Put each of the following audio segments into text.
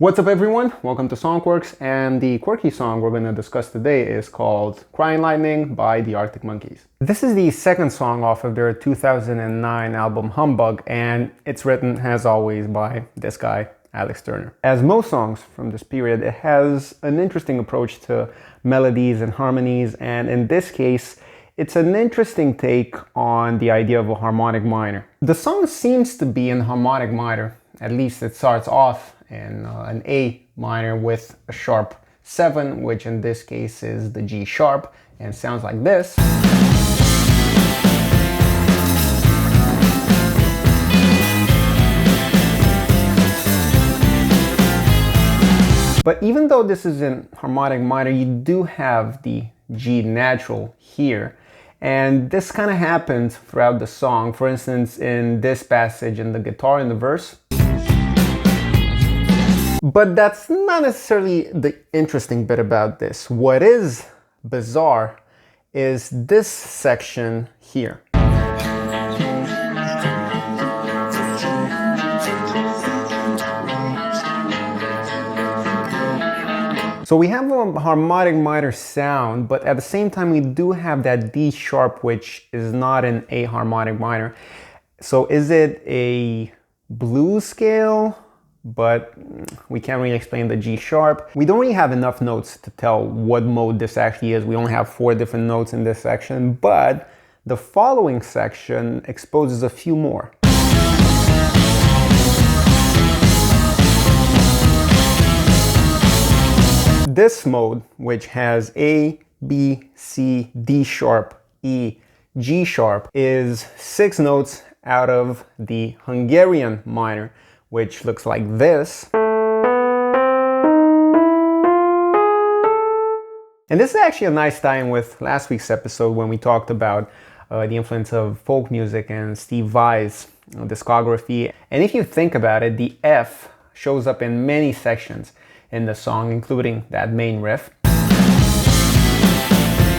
What's up everyone? Welcome to Songworks, and the quirky song we're going to discuss today is called Crying Lightning by the Arctic Monkeys. This is the second song off of their 2009 album Humbug, and it's written, as always, by this guy, Alex Turner. As most songs from this period, it has an interesting approach to melodies and harmonies, and in this case, it's an interesting take on the idea of a harmonic minor. The song seems to be in harmonic minor, at least it starts off in an A minor with a sharp 7, which in this case is the G sharp, and sounds like this. But even though this is in harmonic minor, you do have the G natural here. And this kind of happens throughout the song. For instance, in this passage in the guitar in the verse. But that's not necessarily the interesting bit about this. What is bizarre is this section here. So we have a harmonic minor sound, but at the same time we do have that D sharp, which is not an A harmonic minor. So is it a blues scale? But we can't really explain the G sharp. We don't really have enough notes to tell what mode this actually is. We only have 4 different notes in this section, but the following section exposes a few more. This mode, which has A, B, C, D sharp, E, G sharp, is 6 notes out of the Hungarian minor, which looks like this. And this is actually a nice tie-in with last week's episode when we talked about the influence of folk music and Steve Vai's discography. And if you think about it, the F shows up in many sections in the song, including that main riff.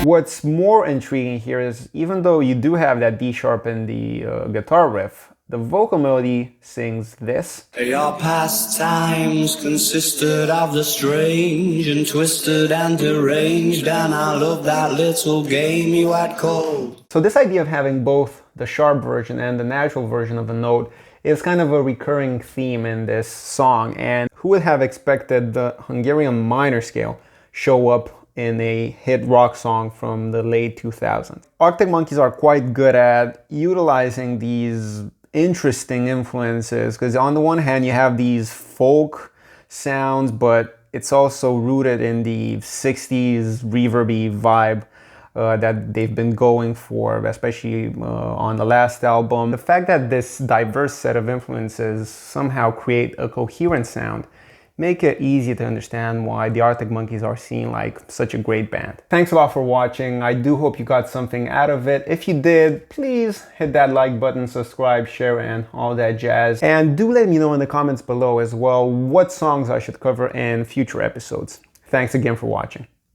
What's more intriguing here is, even though you do have that D sharp in the guitar riff, the vocal melody sings this. Your pastimes consisted of the strange and twisted and deranged, and I love that little game you had called. So this idea of having both the sharp version and the natural version of a note is kind of a recurring theme in this song, and who would have expected the Hungarian minor scale show up in a hit rock song from the late 2000s. Arctic Monkeys are quite good at utilizing these interesting influences, because on the one hand you have these folk sounds, but it's also rooted in the 60s reverby vibe that they've been going for, especially on the last album. The fact that this diverse set of influences somehow create a coherent sound make it easy to understand why the Arctic Monkeys are seen like such a great band. Thanks a lot for watching. I do hope you got something out of it. If you did, please hit that like button, subscribe, share, and all that jazz. And do let me know in the comments below as well what songs I should cover in future episodes. Thanks again for watching.